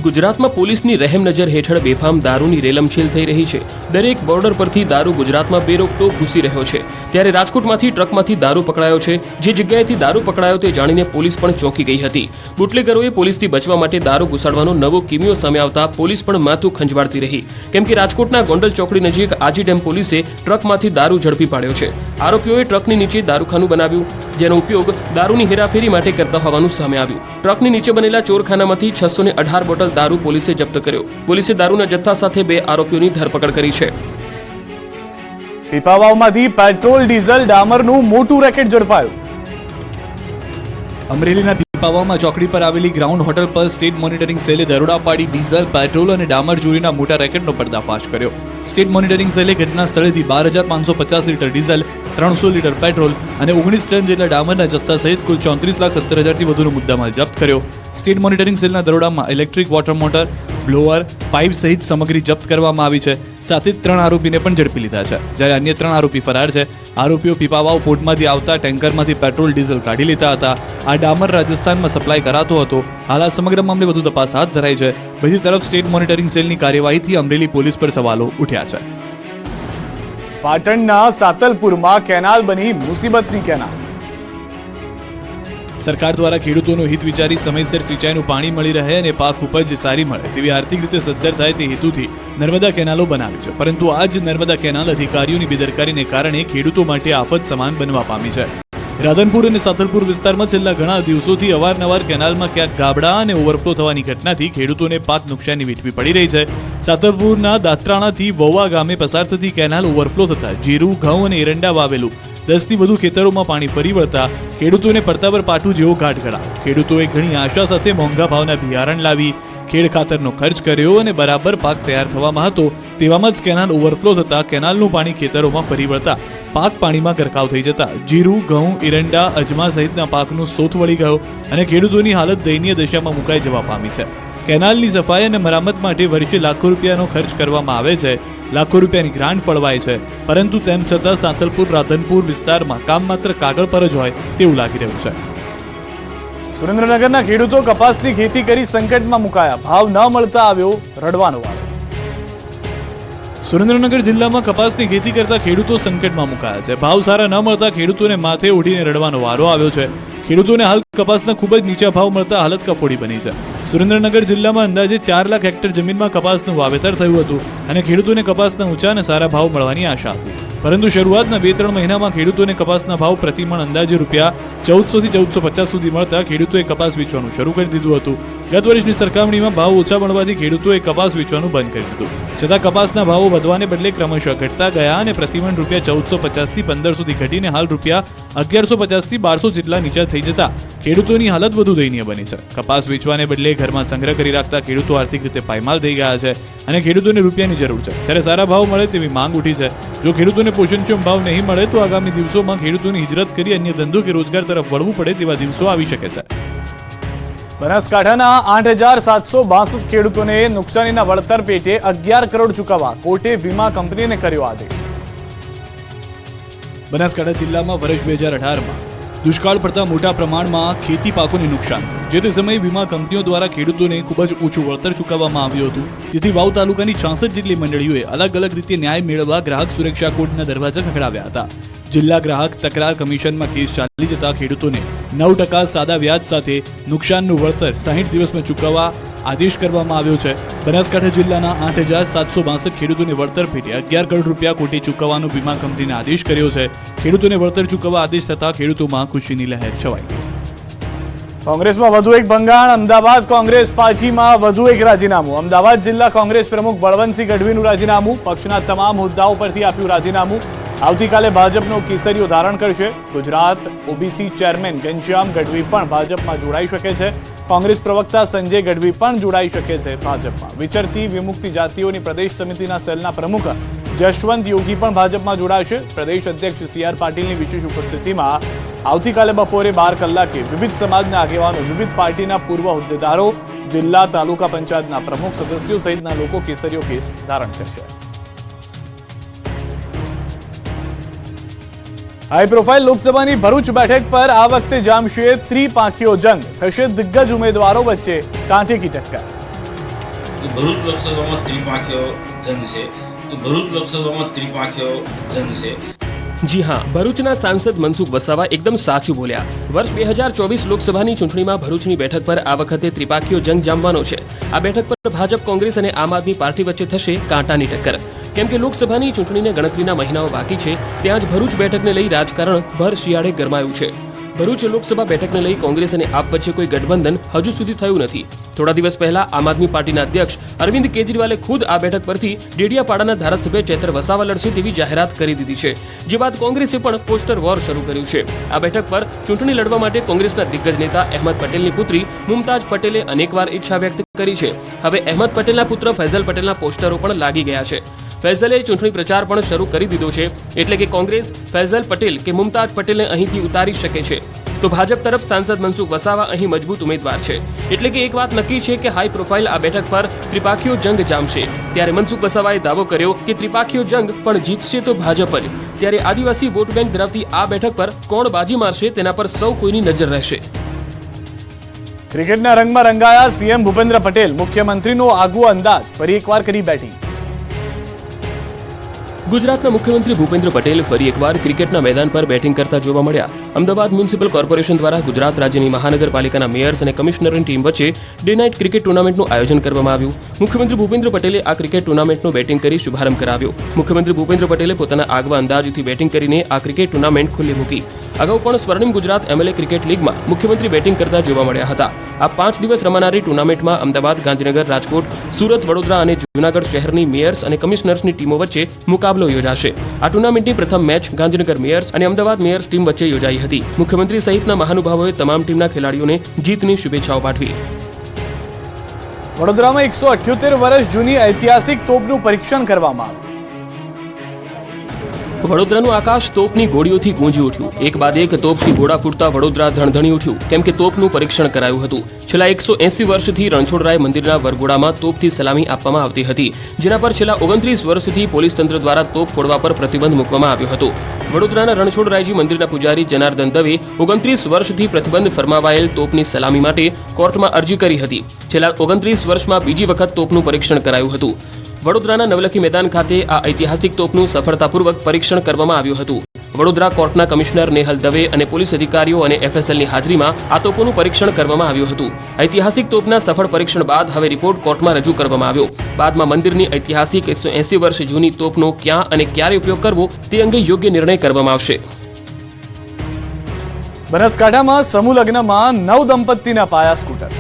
ગુજરાતમાં પોલીસની રહેમ નજર હેઠળ બેફામ દારૂની રેલમછેલ થઈ રહી છે. દરેક બોર્ડર પરથી દારૂ ગુજરાતમાં બેરોકટોક ઘૂસી રહ્યો છે. ત્યારે રાજકોટમાંથી ટ્રકમાંથી દારૂ પકડાયો છે. જે જગ્યાએથી દારૂ પકડાયો તે જાણીને પોલીસ પણ ચોંકી ગઈ હતી. બુટલેગરોએ પોલીસથી બચવા માટે દારૂ ઘુસાડવાનો નવો કિમિયો સામે આવતા પોલીસ પણ માથું ખંજવાળતી રહી. કેમ કે રાજકોટના ગોંડલ ચોકડી નજીક આજી ડેમ પોલીસે ટ્રકમાંથી દારૂ ઝડપી પાડ્યો છે. આરોપીઓએ ટ્રકની નીચે દારૂખાનું બનાવ્યું, જેનો ઉપયોગ દારૂની હેરાફેરી માટે કરતા હોવાનું સામે આવ્યું. ટ્રકની નીચે બનેલા ચોરખાનામાંથી 618 બોટલ દારૂ પોલીસે જપ્ત કર્યો. પોલીસે દારૂના જથ્થા સાથે 2 આરોપીઓની ધરપકડ કરી છે. પીપાવાવમાંથી પેટ્રોલ, ડીઝલ, ડામરનું મોટું રેકેટ ઝડપાયું. અમરેલીના પીપાવાવમાં ચોકડી પર આવેલી ગ્રાઉન્ડ હોટલ પર સ્ટેટ મોનિટરિંગ સેલે દરોડા પાડી ડીઝલ, પેટ્રોલ અને ડામર ચોરીના મોટા રેકેટનો પર્દાફાશ કર્યો. સ્ટેટ મોનિટરિંગ સેલે ઘટના સ્થળેથી 12,550 લીટર ડીઝલ, 300 લીટર પેટ્રોલ અને 19 ટન જેટલા ડામરના જથ્થા સહિત કુલ 34,70,000 થી વધુનો મુદ્દામાલ જપ્ત કર્યો. સ્ટેટ મોનિટરિંગ સેલના દરોડામાં electric water motor, blower, pipe સહિત સામગ્રી જપ્ત કરવામાં આવી છે. સાથે જ 3 આરોપીને પણ ઝડપી લીધા છે, જ્યારે અન્ય 3 આરોપી ફરાર છે. આરોપીઓ પીપાવાવ પોર્ટમાંથી આવતા ટેન્કરમાંથી પેટ્રોલ, ડીઝલ કાઢી લેતા હતા. આ ડામર રાજસ્થાનમાં સપ્લાય કરાતો હતો. હાલ આ સમગ્ર મામલે વધુ તપાસ હાથ ધરાઈ છે. બીજી તરફ સ્ટેટ મોનિટરિંગ સેલની કાર્યવાહીથી અમરેલી પોલીસ પર સવાલો ઉઠ્યા છે. પાટણના સાતલપુરમાં કેનાલ બની મુસીબતની કેનાલ. સરકાર દ્વારા ખેડૂતોનું હિત વિચારી સમયસર સિંચાઈનું પાણી મળી રહે અને પાક ઉપજ સારી મળે તેવી આર્થિક રીતે સદ્ધર થાય તે હેતુથી નર્મદા કેનાલો બનાવી છે. પરંતુ આ જ નર્મદા કેનાલ અધિકારીઓની બેદરકારીને કારણે ખેડૂતો માટે આફત સમાન બનવા પામી છે. રાધનપુર અને સાતલપુર વિસ્તારમાં છેલ્લા ઘણા દિવસોથી અવારનવાર કેનાલમાં ક્યાંક ગાબડા અને ઓવરફ્લો થવાની ઘટનાથી ખેડૂતોને પાક નુકસાની વેઠવી પડી રહી છે. સાતલપુરના દાત્રાણાથી વોવા ગામે પસાર થતી કેનાલ ઓવરફ્લો થતા જીરું, ઘઉં અને એરંડા વાવેલું 10 થી વધુ ખેતરોમાં પાણી ફરી વળતા ખેડૂતોને પડતા પર પાટું જેવો ઘાટ ઘડાયો. ખેડૂતોએ ઘણી આશા સાથે મોંઘા ભાવના બિયારણ લાવી ખેડ ખાતરનો ખર્ચ કર્યો અને બરાબર પાક તૈયાર થવામાં હતો તેવામાં જ કેનાલ ઓવરફ્લો થતા કેનાલનું પાણી ખેતરોમાં ફરી વળતા પાક પાણીમાં ગરકાવ થઈ જતા જીરું, ઘઉં, એરંડા, અજમા સહિતના પાકનું સોથ વળી ગયો અને ખેડૂતોની હાલત દયનીય દશામાં મુકાઈ જવા પામી છે. કેનાલની સફાઈ અને મરામત માટે વર્ષે લાખો રૂપિયાનો ખર્ચ કરવામાં આવે છે. લાખો રૂપિયાની ગ્રાન્ટ ફળવાય છે, પરંતુ તેમ છતાં સાંતલપુર, રાધનપુર વિસ્તારમાં કામ માત્ર કાગળ પર જ હોય તેવું લાગી રહ્યું છે. સુરેન્દ્રનગરના ખેડૂતો કપાસની ખેતી કરી સંકટમાં મુકાયા. ભાવ ન મળતા આવ્યો રડવાનો વારો. સુરેન્દ્રનગર જિલ્લામાં કપાસની ખેતી કરતા ખેડૂતો સંકટમાં મુકાયા છે. ભાવ સારા ન મળતા ખેડૂતોને માથે ઉઠીને રડવાનો વારો આવ્યો છે. ખેડૂતોને હાલ કપાસના ખૂબ જ નીચા ભાવ મળતા હાલત કફોડી બની છે. સુરેન્દ્રનગર જિલ્લામાં અંદાજે 4 લાખ હેક્ટર જમીનમાં કપાસનું વાવેતર થયું હતું અને ખેડૂતોને કપાસના ઊંચા અને સારા ભાવ મળવાની આશા હતી. પરંતુ શરૂઆતના 2-3 મહિનામાં ખેડૂતોને કપાસના ભાવ પ્રતિમણ અંદાજે રૂપિયા 1400 થી 1450 સુધી મળતા ખેડૂતોએ કપાસ વેચવાનું શરૂ કરી દીધું હતું. ગત વર્ષની સરખામણીમાં ભાવ ઓછા મળવાથી ખેડૂતોએ કપાસ વેચવાનું બંધ કરી દીધું. છતાં કપાસના ભાવો વધવાને બદલે ક્રમશઃ ઘટતા ગયા અને પ્રતિમણ રૂપિયા 1450 થી 1500 સુધી ઘટીને હાલ રૂપિયા 1150 થી 1200 જેટલા નીચા થઈ જતા ખેડૂતોની હાલત વધુ દયનીય બની છે. કપાસ વેચવાને બદલે ઘરમાં સંગ્રહ કરી રાખતા ખેડૂતો આર્થિક રીતે પાયમાલ થઈ ગયા છે અને ખેડૂતોને રૂપિયાની જરૂર છે. ત્યારે સારા ભાવ મળે તેવી માંગ ઉઠી છે. જો ખેડૂતોને પોષણક્ષમ ભાવ નહીં મળે તો આગામી દિવસોમાં ખેડૂતોની હિજરત કરી અન્ય ધંધો કે રોજગાર તરફ વળવું પડે તેવા દિવસો આવી શકે છે. બનાસકાંઠાના 8762 ખેડૂતોને નુકસાનીના વળતર પેટે 11 કરોડ ચૂકવવા કોર્ટે વીમા કંપનીને કર્યો આદેશ. બનાસકાંઠા જિલ્લામાં વર્ષ 2018માં દુષ્કાળ પડતા મોટા પ્રમાણમાં ખેતી પાકોને નુકસાન થયું. જે તે સમયે વીમા કંપનીઓ દ્વારા ખેડૂતોને ખૂબ જ ઊંચું વળતર ચૂકવવામાં આવ્યું હતું. જેથી વાવ તાલુકાની 66 જેટલી મંડળીઓએ અલગ અલગ રીતે ન્યાય મેળવવા ગ્રાહક સુરક્ષા કોર્ટના દરવાજા ખખડાવ્યા હતા. જિલ્લા ગ્રાહક તકરાર કમિશનમાં કેસ ચાલી જતા ખેડૂતોને 9% સાદા વ્યાજ સાથે નુકસાનનું વળતર 60 દિવસમાં ચૂકવવા આદેશ કરવામાં આવ્યો છે. બનાસકાંઠા જિલ્લાના 8762 ખેડૂતોને વળતર પેટે 11 કરોડ રૂપિયા કોર્ટે ચૂકવવાનો વીમા કંપનીને આદેશ કર્યો છે. ખેડૂતોને વળતર ચૂકવવા આદેશ થતા ખેડૂતોમાં ખુશીની લહેર છવાઈ. કોંગ્રેસમાં વધુ એક ભંગાણ. અમદાવાદ કોંગ્રેસ પાર્ટીમાં વધુ એક રાજીનામું. અમદાવાદ જિલ્લા કોંગ્રેસ પ્રમુખ બળવંતસિંહ ગઢવીનું રાજીનામું. પક્ષના તમામ હોદ્દાઓ પરથી આપ્યું રાજીનામું. આવતીકાલે ભાજપનો કેસરીઓ ધારણ કરશે. ગુજરાત ઓબીસી ચેરમેન ઘનશ્યામ ગઢવી પણ ભાજપમાં જોડાઈ શકે છે. કોંગ્રેસ પ્રવક્તા સંજય ગઢવી પણ જોડાઈ શકે છે ભાજપમાં. વિચરતી વિમુક્તિ જાતિઓની પ્રદેશ સમિતિના સેલના પ્રમુખ જશવંત યોગી પણ ભાજપમાં જોડાશે. પ્રદેશ અધ્યક્ષ CR પાટીલની વિશેષ ઉપસ્થિતિમાં આવતીકાલે બપોરે 12 કલાકે વિવિધ સમાજના આગેવાનો, વિવિધ પાર્ટીના પૂર્વ હોદ્દેદારો, જિલ્લા તાલુકા પંચાયતના પ્રમુખ સદસ્યો સહિતના લોકો કેસરીઓ કેસ ધારણ કરશે. હાઈ પ્રોફાઇલ લોકસભાની ભરૂચ બેઠક પર આ વખતે જામશે ત્રિપાંખીયો જંગ. થશે દિગ્ગજ ઉમેદવારો વચ્ચે કાંટેકી ટક્કર. ભરૂચ લોકસભામાં ત્રિપાંખીયો જંગ છે. ભરૂચ લોકસભામાં ત્રિપાંખીયો જંગ છે. જી હા, ભરૂચના સાંસદ મનસુખ વસાવા એકદમ સાચું બોલ્યા. વર્ષ 2024 લોકસભાની ચૂંટણીમાં ભરૂચની બેઠક પર આ વખતે ત્રિપાંખીયો જંગ જામવાનો છે. આ બેઠક પર ભાજપ, કોંગ્રેસ અને આમ આદમી પાર્ટી વચ્ચે થશે કાંટાની ટક્કર. કેમ કે લોકસભાની ચૂંટણીને ગણતરીના મહિનાઓ બાકી છે, ત્યાં જ ભરૂચ બેઠકને લઈ રાજકારણ ભર શિયાળે ગરમાયું છે. ભરૂચ લોકસભા બેઠકને લઈ કોંગ્રેસ અને આપ વચ્ચે કોઈ ગઠબંધન હજુ સુધી થયું નથી. થોડા દિવસ પહેલા આમ આદમી પાર્ટીના અધ્યક્ષ અરવિંદ કેજરીવાલે ખુદ આ બેઠક પરથી ડેડિયાપાડાના ધારાસભ્ય ચેતર વસાવા લડશે તેવી જાહેરાત કરી દીધી છે. જે બાદ કોંગ્રેસે પણ પોસ્ટર વોર શરૂ કર્યું છે. આ બેઠક પર ચૂંટણી લડવા માટે કોંગ્રેસના દિગ્ગજ નેતા અહેમદ પટેલની પુત્રી મુમતાજ પટેલે અનેકવાર ઈચ્છા વ્યક્ત કરી છે. હવે અહેમદ પટેલના પુત્ર ફૈઝલ પટેલના પોસ્ટરો પણ લાગી ગયા છે. ફૈઝલે ચૂંટણી પ્રચાર પણ શરૂ કરી દીધો છે. એટલે કે કોંગ્રેસ ફૈઝલ પટેલ કે મુમતાજ પટેલને અહીંથી ઉતારી શકે છે. તો ભાજપ તરફ સાંસદ મનસુખ વસાવા અહીં મજબૂત ઉમેદવાર છે. એટલે કે એક વાત નક્કી છે કે હાઈ પ્રોફાઇલ આ બેઠક પર ત્રિપાંખીયો જંગ જામશે. ત્યારે મનસુખ વસાવાએ દાવો કર્યો કે ત્રિપાંખીયો જંગ પણ જીતશે તો ભાજપ જ. ત્યારે આદિવાસી વોટ બેંક ધરાવતી આ બેઠક પર કોણ બાજી મારશે તેના પર સૌ કોઈની નજર રહેશે. ક્રિકેટના રંગમાં રંગાયા સીએમ ભૂપેન્દ્ર પટેલ. મુખ્યમંત્રીનો આગવો અંદાજ, ફરી એકવાર કરી બેટિંગ. ગુજરાતના મુખ્યમંત્રી ભૂપેન્દ્ર પટેલ ફરી એકવાર ક્રિકેટના મેદાન પર બેટિંગ કરતા જોવા મળ્યા. અમદાવાદ મ્યુનિસિપલ કોર્પોરેશન દ્વારા ગુજરાત રાજ્યની મહાનગરપાલિકાના મેયર્સ અને કમિશનરની ટીમ વચ્ચે ડે નાઇટ ક્રિકેટ ટુર્નામેન્ટનું આયોજન કરવામાં આવ્યું. મુખ્યમંત્રી ભૂપેન્દ્ર પટેલે આ ક્રિકેટ ટુર્નામેન્ટનો બેટિંગ કરી શુભારંભ કરાવ્યો. મુખ્યમંત્રી ભૂપેન્દ્ર પટેલે પોતાના આગવા અંદાજથી બેટિંગ કરીને આ ક્રિકેટ ટુર્નામેન્ટ ખુલ્લી મૂકી. અગાઉ પણ સ્વર્ણિમ ગુજરાત MLA ક્રિકેટ લીગમાં મુખ્યમંત્રી બેટિંગ કરતા જોવા મળ્યા હતા. આ 5 દિવસ રમાનારી ટુર્નામેન્ટમાં અમદાવાદ, ગાંધીનગર, રાજકોટ, સુરત, વડોદરા અને જૂનાગઢ શહેરની મેયર્સ અને કમિશનર્સની ટીમો વચ્ચે મુકાબલો યોજાશે. આ ટુર્નામેન્ટની પ્રથમ મેચ ગાંધીનગર મેયર્સ અને અમદાવાદ મેયર્સ ટીમ વચ્ચે યોજાઈ હતી. મુખ્યમંત્રી સહિતના મહાનુભાવોએ તમામ ટીમના ખેલાડીઓને જીતની શુભેચ્છાઓ પાઠવી. વડોદરામાં 178 વર્ષ જૂની ઐતિહાસિક તોપનું પરીક્ષણ કરવામાં આવ્યું. વડોદરાનું આકાશ તોપની ગોળીઓથી ગુંજી ઉઠ્યું. એક બાદ એક તોપથી ગોળા ફૂટતા વડોદરા ધણધણી ઉઠ્યું. કેમ કે તોપનું પરીક્ષણ કરાયું હતું. છેલ્લા 180 વર્ષથી રણછોડરાય મંદિરના વરઘોડામાં તોપથી સલામી આપવામાં આવતી હતી, જેના પર છેલ્લા 29 વર્ષથી પોલીસ તંત્ર દ્વારા તોપ ફોડવા પર પ્રતિબંધ મૂકવામાં આવ્યો હતો. વડોદરાના રણછોડરાયજી મંદિરના પૂજારી જનાર્દન દવે 29 વર્ષથી પ્રતિબંધ ફરમાવાયેલ તોપની સલામી માટે કોર્ટમાં અરજી કરી હતી. છેલ્લા 29 વર્ષમાં બીજી વખત તોપનું પરીક્ષણ કરાયું હતું. વડોદરાના નવલખી મેદાન ખાતે આ ઐતિહાસિક તોપનું સફળતાપૂર્વક પરીક્ષણ કરવામાં આવ્યું હતું. વડોદરા કોર્ટના કમિશનર નેહલ દવે અને પોલીસ અધિકારીઓ અને એફએસએલની હાજરીમાં આ તોપોનું પરીક્ષણ કરવામાં આવ્યું હતું. ઐતિહાસિક તોપના સફળ પરીક્ષણ બાદ હવે રિપોર્ટ કોર્ટમાં રજૂ કરવામાં આવ્યો. બાદમાં મંદિરની ઐતિહાસિક 180 વર્ષ જૂની તોપનો ક્યાં અને ક્યારે ઉપયોગ કરવો તે અંગે યોગ્ય નિર્ણય કરવામાં આવશે. બનાસકાંઠામાં સમૂહ લગ્નમાં 9 દંપતીના પાયા સ્કૂટર.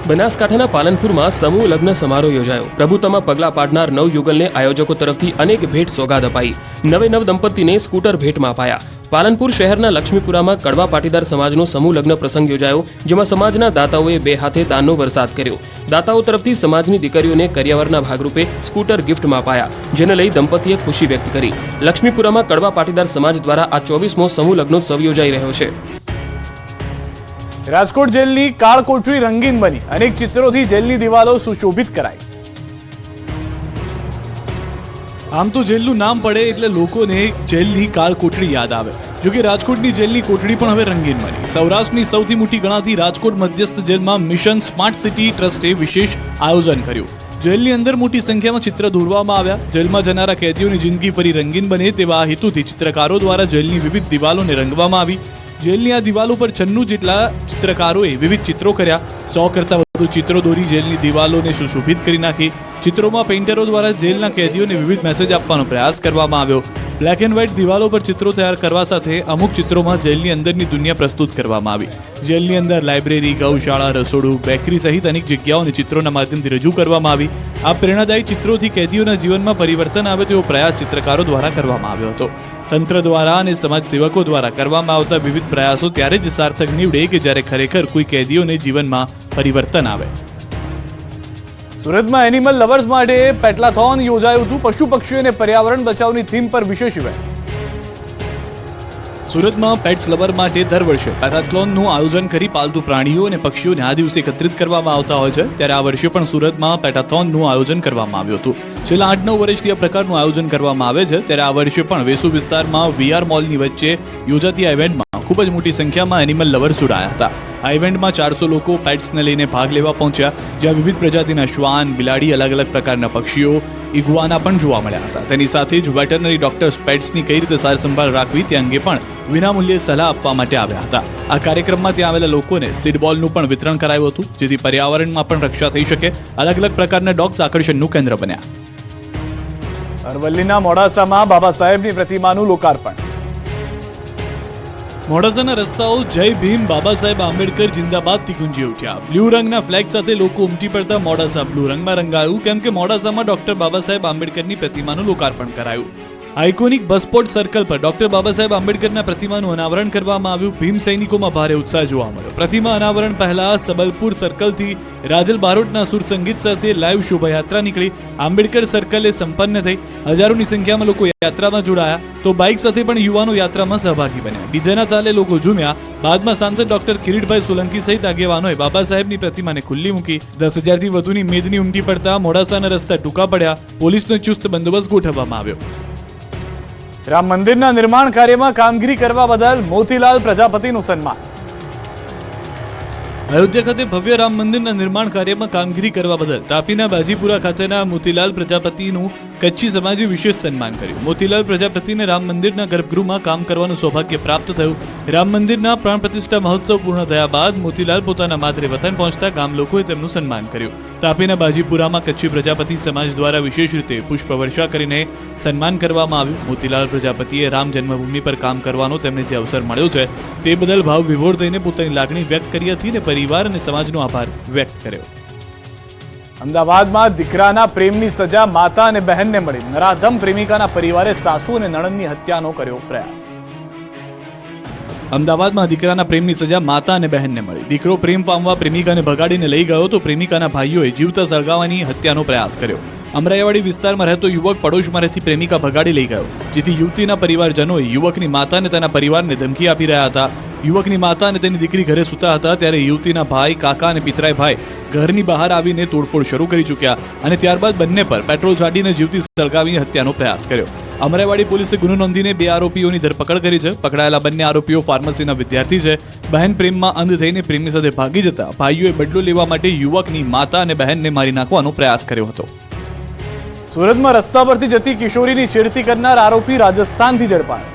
બનાસકાંઠાના પાલનપુરમાં સમૂહ લગ્ન સમારોહ યોજાયો. પ્રભુતામાં પગલાં પાડનાર નવયુગલને આયોજકો તરફથી અનેક ભેટ સોગાદ અપાઈ. 9 દંપતીને સ્કૂટર ભેટમાં અપાયા. પાલનપુર શહેરના લક્ષ્મીપુરામાં કડવા પાટીદાર સમાજનો સમૂહ લગ્ન પ્રસંગ યોજાયો, જેમાં સમાજના દાતાઓએ 2 હાથે દાનનો વરસાદ કર્યો. દાતાઓ તરફથી સમાજની દીકરીઓને કરિયાવરના ભાગરૂપે સ્કૂટર ગિફ્ટમાં અપાયા, જેને લઈ દંપતીએ ખુશી વ્યક્ત કરી. લક્ષ્મીપુરામાં કડવા પાટીદાર સમાજ દ્વારા આ 24મો સમૂહ લગ્નોત્સવ યોજાઈ રહ્યો છે. રાજકોટ જેલની કાળકોટરી રંગીન બની. અનેક ચિત્રોથી જેલની દિવાલો સુશોભિત કરાઈ. આમ તો જેલનું નામ પડે એટલે લોકોને જેલની કાળકોટરી યાદ આવે. જોકે રાજકોટની જેલની કોટડી પણ હવે રંગીન બની. સૌરાષ્ટ્રની સૌથી મોટી ગણાતી રાજકોટ મધ્યસ્થ જેલમાં મિશન સ્માર્ટ સિટી ટ્રસ્ટે વિશેષ આયોજન કર્યું. જેલની અંદર મોટી સંખ્યામાં ચિત્ર દોરવામાં આવ્યા. જેલમાં જનારા કેદીઓની જિંદગી ફરી રંગીન બને તેવા હેતુથી ચિત્રકારો દ્વારા જેલની વિવિધ દિવાલોને રંગવામાં આવી. જેલની આ દિવાલો પર 96 જેટલા ચિત્રકારોએ વિવિધ ચિત્રો કર્યા. 100 કરતાં વધુ ચિત્રો દોરી જેલની દિવાલોને સુશોભિત કરી નાખી. ચિત્રોમાં પેઇન્ટરો દ્વારા જેલના કેદીઓને વિવિધ મેસેજ આપવાનો પ્રયાસ કરવામાં આવ્યો. બ્લેક એન્ડ વ્હાઇટ દિવાલો પર ચિત્રો તૈયાર કરવા સાથે અમુક ચિત્રોમાં જેલની અંદરની દુનિયા પ્રસ્તુત કરવામાં આવી. જેલની અંદર લાઇબ્રેરી, ગૌશાળા, રસોડું, બેકરી સહિત અનેક જગ્યાઓને ચિત્રોના માધ્યમથી રજૂ કરવામાં આવી. આ પ્રેરણાદાયી ચિત્રોથી કેદીઓના જીવનમાં પરિવર્તન આવે તેવો પ્રયાસ ચિત્રકારો દ્વારા કરવામાં આવ્યો હતો. તંત્ર દ્વારા અને સમાજ સેવકો દ્વારા કરવામાં આવતા વિવિધ પ્રયાસો ત્યારે જ સાર્થક નીવડે કે જ્યારે ખરેખર કોઈ કેદીઓને જીવનમાં પરિવર્તન આવે. સુરતમાં એનિમલ લવર્સ માટે પેટલાથોન યોજાયું હતું. પશુ પક્ષીઓ અને પર્યાવરણ બચાવની થીમ પર વિશેષ ઇવેન્ટ. સુરતમાં પેટ્સ લવર માટે દર વર્ષે પેટાથ્લોનનું આયોજન કરી પાલતુ પ્રાણીઓ અને પક્ષીઓને આ દિવસે એકત્રિત કરવામાં આવતા હોય છે. ત્યારે આ વર્ષે પણ સુરતમાં પેટાથોનનું આયોજન કરવામાં આવ્યું હતું. છેલ્લા 8-9 વર્ષથી આ પ્રકારનું આયોજન કરવામાં આવે છે. ત્યારે આ વર્ષે પણ વેસુ વિસ્તારમાં VR મોલની વચ્ચે યોજાતી આ ઇવેન્ટમાં ખૂબ જ મોટી સંખ્યામાં એનિમલ લવર્સ જોડાયા હતા. આ ઇવેન્ટમાં 400 લોકો પેટ્સને લઈને ભાગ લેવા પહોંચ્યા, જ્યાં વિવિધ પ્રજાતિના શ્વાન, બિલાડી, અલગ અલગ પ્રકારના પક્ષીઓ, ઇગ્વાના પણ જોવા મળ્યા હતા. તેની સાથે જ વેટરનરી ડોક્ટર્સ પેટ્સની કઈ રીતે સાર સંભાળ રાખવી તે અંગે પણ વિનામૂલ્યે સલાહ આપવા માટે આવ્યા હતા. આ કાર્યક્રમમાં ત્યાં આવેલા લોકોને સીડબોલનું પણ વિતરણ કરાયું હતું, જેથી પર્યાવરણમાં પણ રક્ષા થઈ શકે. અલગ અલગ પ્રકારના ડોગ્સ આકર્ષણનું કેન્દ્ર બન્યા. અરવલ્લીના મોડાસામાં બાબા સાહેબની પ્રતિમાનું લોકાર્પણ. મોડાસાના રસ્તાઓ જય ભીમ, બાબા સાહેબ આંબેડકર જિંદાબાદથી ગુંજી ઉઠ્યા. બ્લુ રંગના ફ્લેગ સાથે લોકો ઉમટી પડતા મોડાસા બ્લુ રંગમાં રંગાયું, કેમ કે મોડાસામાં ડોક્ટર બાબા સાહેબ આંબેડકરની પ્રતિમાનું લોકાર્પણ કરાયું. આઇકોનિક બસપોર્ટ સર્કલ પર ડોક્ટર બાબા સાહેબ આંબેડકરના પ્રતિમાનું અનાવરણ કરવામાં આવ્યું. ભીમ સૈનિકોમાં ભારે ઉત્સાહ જોવા મળ્યો. પ્રતિમા અનાવરણ પહેલા સબલપુર સર્કલથી રાજલ બારોટના સુર સંગીત સાથે લાઈવ શોભાયાત્રા નીકળી આંબેડકર સર્કલે સંપન્ન થઈ. હજારોની સંખ્યામાં લોકો યાત્રામાં જોડાયા, તો બાઇક સાથે પણ યુવાનો યાત્રામાં સહભાગી બન્યા. ડીજેના તાલે લોકો ઝૂમ્યા. બાદમાં સાંસદ ડોક્ટર કિરીટભાઈ સોલંકી સહિત આગેવાનોએ બાબા સાહેબની પ્રતિમાને ખુલ્લી મૂકી. 10,000થી વધુની મેદની ઉમટી પડતા મોડાસાના રસ્તા ટૂંકા પડ્યા. પોલીસનો ચુસ્ત બંદોબસ્ત ગોઠવવામાં આવ્યો. રામ મંદિરના નિર્માણ કાર્યમાં કામગીરી કરવા બદલ મોતીલાલ પ્રજાપતિનું સન્માન. અયોધ્યા ખાતે ભવ્ય રામ મંદિરના નિર્માણ કાર્યમાં કામગીરી કરવા બદલ તાપીના બાજીપુરા ખાતેના મોતીલાલ પ્રજાપતિનું કચ્છી સમાજે વિશેષ સન્માન કર્યું. મોતીલાલ પ્રજાપતિને રામ મંદિરના ગર્ભગૃહમાં કામ કરવાનું સૌભાગ્ય પ્રાપ્ત થયું. રામ મંદિરના પ્રાણ પ્રતિષ્ઠા મહોત્સવ પૂર્ણ થયા બાદ મોતીલાલ પોતાના માતરે વતન પહોંચતા ગામ લોકોએ તેમનું સન્માન કર્યું. તાપીના બાજીપુરામાં કચ્છી પ્રજાપતિ સમાજ દ્વારા વિશેષ રીતે પુષ્પવર્ષા કરીને સન્માન કરવામાં આવ્યું. મોતીલાલ પ્રજાપતિએ રામ જન્મભૂમિ પર કામ કરવાનો તેમને જે અવસર મળ્યો છે તે બદલ ભાવ વિભોર થઈને પોતાની લાગણી વ્યક્ત કરી હતી અને પરિવાર અને સમાજનો આભાર વ્યક્ત કર્યો. અમદાવાદમાં દીકરાના પ્રેમની સજા માતા અને બહેનને મળી. નરાધમ પ્રેમિકાના પરિવારે સાસુ અને નણંદની હત્યાનો કર્યો પ્રયાસ. અમદાવાદમાં દીકરાના પ્રેમની સજા માતા અને બહેનને મળી. દીકરો પ્રેમ પામવા પ્રેમિકાને ભગાડીને લઈ ગયો તો પ્રેમિકાના ભાઈઓએ જીવતા સળગાવવાની હત્યાનો પ્રયાસ કર્યો. અમરાઈવાડી વિસ્તારમાં રહેતો યુવક પડોશમાં રહેતી પ્રેમિકા ભગાડી લઈ ગયો, જેથી યુવતીના પરિવારજનોએ યુવકની માતા અને તેના પરિવારને ધમકી આપી રહ્યા હતા. યુવકની માતા અને તેની દીકરી ઘરે સૂતા હતા ત્યારે યુવતીના ભાઈ, કાકા અને પિતરાઈ ભાઈ ઘરની બહાર આવીને તોડફોડ શરૂ કરી ચૂક્યા અને ત્યારબાદ બંને પર પેટ્રોલ છાંટીને જીવતી સળગાવી હત્યાનો પ્રયાસ કર્યો. અમરાઈવાડી પોલીસે ગુનો નોંધીને 2 આરોપીઓની ધરપકડ કરી છે. પકડાયેલા બંને આરોપીઓ ફાર્મસીના વિદ્યાર્થી છે. બહેન પ્રેમમાં અંધ થઈને પ્રેમી સાથે ભાગી જતા ભાઈઓએ બદલો લેવા માટે યુવકની માતા અને બહેનને મારી નાખવાનો પ્રયાસ કર્યો હતો. સુરતમાં રસ્તા પરથી જતી કિશોરીની છેડતી કરનાર આરોપી રાજસ્થાનથી ઝડપાયો.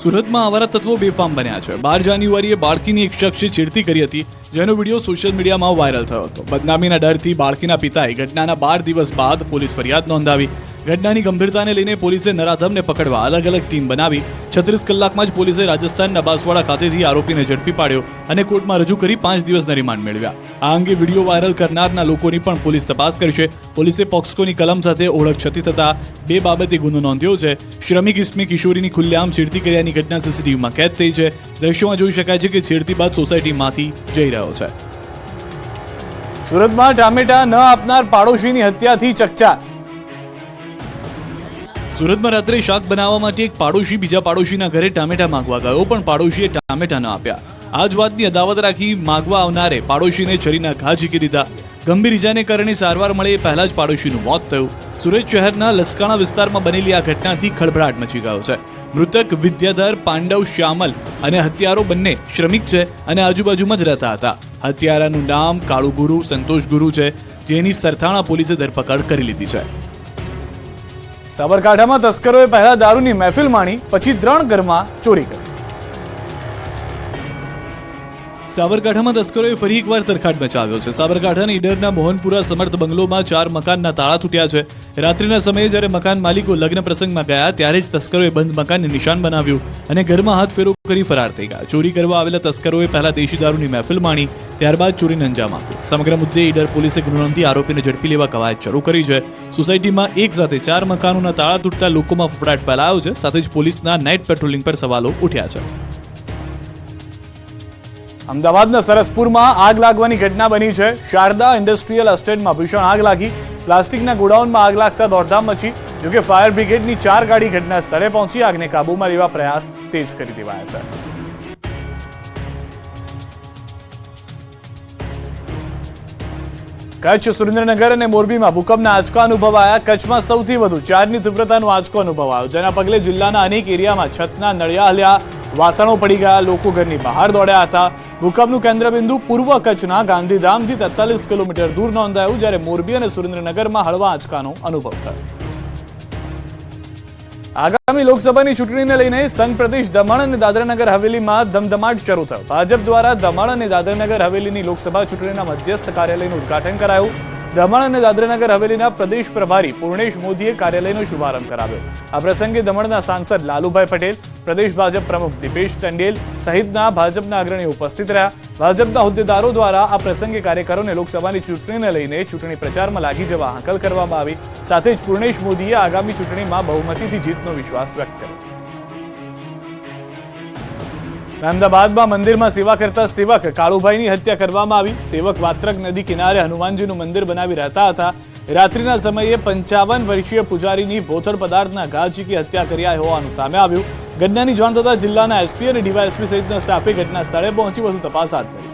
સુરતમાં આવારા તત્વો બેફામ બન્યા છે. 12 જાન્યુઆરીએ બાળકીની એક શખ્સે છેડતી કરી હતી, જેનો વિડીયો સોશિયલ મીડિયામાં વાયરલ થયો હતો. બદનામીના ડરથી બાળકીના પિતાએ ઘટનાના 12 દિવસ બાદ પોલીસ ફરિયાદ નોંધાવી. ઘટનાની ગંભીરતાને લઈને પોલીસે નરાધમને પકડવા અલગ અલગ ટીમ બનાવી. 36 કલાકમાં જ પોલીસે રાજસ્થાનના બાંસવાડા ખાતેથી આરોપીને ઝડપી પાડ્યો અને કોર્ટમાં રજૂ કરી 5 દિવસના રિમાન્ડ મેળવ્યા. આ અંગે વિડીયો વાયરલ કરનારના લોકોની પણ પોલીસ તપાસ કરશે. પોલીસે પોક્સકોની કલમ સાથે ઓળખ છતી થતા 2 બાબતે ગુનો નોંધ્યો છે. શ્રમિક ઇસ્મી કિશોરીની ખુલ્લેઆમ છેડતી કર્યાની ઘટના સીસીટીવીમાં કેદ થઈ છે. દ્રશ્યોમાં જોઈ શકાય છે કે છેડતી બાદ સોસાયટીમાંથી જઈ રહ્યો છે. સુરતમાં ટામેટા ન આપનાર પાડોશીની હત્યાથી ચકચાર. સુરતમાં રાત્રે શાક બનાવવા માટે એક પાડોશી બીજા પાડોશીના ઘરે ટામેટા માંગવા ગયો, પણ પાડોશીએ ટામેટા ન આપ્યા. આ જ વાતની અદાવત રાખી માંગવા આવનારે પાડોશીને છરીના ઘા ઝીકી દીધા. ગંભીર ઇજાને કારણે સારવાર મળે એ પહેલા જ પાડોશીનું મોત થયું. સુરત શહેરના લસકાણા વિસ્તારમાં બનેલી આ ઘટનાથી ખળભળાટ મચી ગયો છે. મૃતક વિદ્યાધર પાંડવ શ્યામલ અને હત્યારો બંને શ્રમિક છે અને આજુબાજુમાં જ રહેતા હતા. હત્યારાનું નામ કાળુ ગુરુ સંતોષ ગુરુ છે, જેની સરથાણા પોલીસે ધરપકડ કરી લીધી છે. સાબરકાંઠામાં તસ્કરોએ પહેલા દારૂની મહેફિલ માણી, પછી 3 ઘરમાં ચોરી કરી. સાબરકાંઠામાં તસ્કરોએ ફરી એકવાર તરખાટ મચાવ્યો છે. સાબરકાંઠાના ઈડરના મોહનપુરા સમર્થ બંગલોમાં 4 મકાનના તાળા તૂટ્યા છે. રાત્રિના સમયે જ્યારે મકાન માલિકો લગ્ન પ્રસંગમાં ગયા ત્યારે જ તસ્કરોએ બંધ મકાનને નિશાન બનાવ્યું અને ઘરમાં હાથ ફેરો કરી ફરાર થઈ ગયા. ચોરી કરવા આવેલા તસ્કરોએ પહેલા દેશી દારૂની મહેફિલ માણી, ત્યારબાદ ચોરીને અંજામ આપ્યો. સમગ્ર મુદ્દે ઈડર પોલીસે ગુનો નોંધી આરોપીને ઝડપી લેવા કવાયત શરૂ કરી છે. સોસાયટીમાં એક સાથે 4 મકાનોના તાળા તૂટતા લોકોમાં ફફડાટ ફેલાયો છે. સાથે જ પોલીસના નાઇટ પેટ્રોલિંગ પર સવાલો ઉઠ્યા છે. અમદાવાદના સરસપુરમાં આગ લાગવાની ઘટના બની છે. શારદા ઇન્ડસ્ટ્રીયલ એસ્ટેટમાં ભીષણ આગ લાગી. પ્લાસ્ટિકના ગોડાઉનમાં આગ લાગતા દોડધામ મચી. જોકે ફાયર બ્રિગેડની 4 ગાડી ઘટના સ્થળે પહોંચી આગને કાબૂમાં લેવા પ્રયાસ તેજ કરી દેવાયા છે. કચ્છ, સુરેન્દ્રનગર અને મોરબીમાં ભૂકંપના આંચકા અનુભવાયા. કચ્છમાં સૌથી વધુ 4ની તીવ્રતાનો આંચકો અનુભવાયો, જેના પગલે જિલ્લાના અનેક એરિયામાં છતના નળિયા હલ્યા, વાસણો પડી ગયા, લોકો ઘરની બહાર દોડ્યા હતા. ભૂકંપનું કેન્દ્રબિંદુ પૂર્વ કચ્છના ગાંધીધામથી 43 કિલોમીટર દૂર નોંધાયું, જ્યારે મોરબી અને સુરેન્દ્રનગરમાં હળવા આંચકાનો અનુભવ થયો. આગામી લોકસભાની ચૂંટણીને લઈને સંઘ પ્રદેશ દમણ અને દાદરાનગર હવેલીમાં ધમધમાટ શરૂ થયો. ભાજપ દ્વારા દમણ અને દાદરાનગર હવેલીની લોકસભા ચૂંટણીના મધ્યસ્થ કાર્યાલયનું ઉદ્ઘાટન કરાયું. દમણ અને દાદરાનગર હવેલીના પ્રદેશ પ્રભારી પૂર્ણેશ મોદીએ કાર્યાલયનો શુભારંભ કરાવ્યો. આ પ્રસંગે દમણના સાંસદ લાલુભાઈ પટેલ, પ્રદેશ ભાજપ પ્રમુખ દીપેશ ટંડેલ સહિતના ભાજપના અગ્રણીઓ ઉપસ્થિત રહ્યા. ભાજપના હોદ્દેદારો દ્વારા આ પ્રસંગે કાર્યકરોને લોકસભાની ચૂંટણીને લઈને ચૂંટણી પ્રચારમાં લાગી જવા હાકલ કરવામાં આવી. સાથે જ પૂર્ણેશ મોદીએ આગામી ચૂંટણીમાં બહુમતીથી જીતનો વિશ્વાસ વ્યક્ત કર્યો. અમદાવાદમાં મંદિરમાં સેવા કરતા સેવક કાળુભાઈની હત્યા કરવામાં આવી. સેવક વાત્રક નદી કિનારે હનુમાનજીનું મંદિર બનાવી રહેતા હતા. રાત્રિના સમયે 55 વર્ષીય પૂજારીની બોથડ પદાર્થના ઘા ઝીકી હત્યા કર્યા હોવાનું સામે આવ્યું. ઘટનાની જાણ થતાં જિલ્લાના એસપી અને ડીવાયએસપી સહિતના સ્ટાફે ઘટના સ્થળે પહોંચી વધુ તપાસ હાથ ધરી.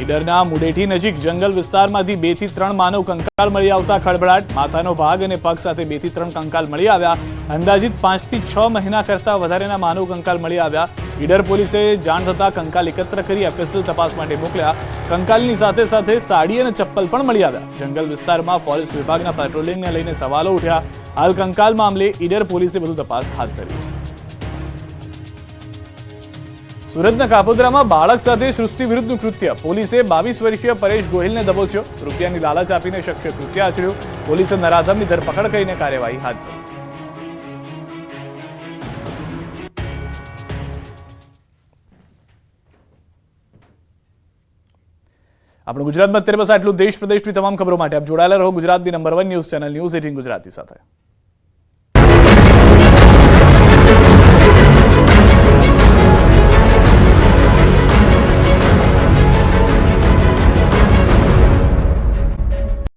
ઈડરના મુડેઠી નજીક જંગલ વિસ્તારમાંથી 2 થી 3 માનવ કંકાલ મળી આવતા ખળભળાટ. માથાનો ભાગ અને પગ સાથે 2 થી 3 કંકાલ મળી આવ્યા. અંદાજિત 5 થી 6 મહિના કરતા વધારેના માનવ કંકાલ મળી આવ્યા. ઈડર પોલીસે જાણ થતા કંકાલ એકત્ર કરી એફએસએલ તપાસ માટે મોકલ્યા. કંકાલની સાથે સાથે સાડી અને ચપ્પલ પણ મળી આવ્યા. જંગલ વિસ્તારમાં ફોરેસ્ટ વિભાગના પેટ્રોલિંગને લઈને સવાલો ઉઠ્યા. હાલ કંકાલ મામલે ઈડર પોલીસે વધુ તપાસ હાથ ધરી. સુરતના કાપોદ્રામાં બાળક સાથે સૃષ્ટિ વિરુદ્ધનું કૃત્ય. પોલીસે 22 વર્ષીય પરેશ ગોહિલને દબોચ્યો. રૂપિયાની લાલચ આપીને શખ્સે કૃત્ય આચર્યું. પોલીસે નરાધમની ધરપકડ કરીને કાર્યવાહી હાથ ધરી. આપણું ગુજરાતમાં અત્યારે બસ આટલું. દેશ પ્રદેશની તમામ ખબરો માટે આપ જોડાયેલા રહો ગુજરાતની number 1 news channel news 18 Gujarati સાથે.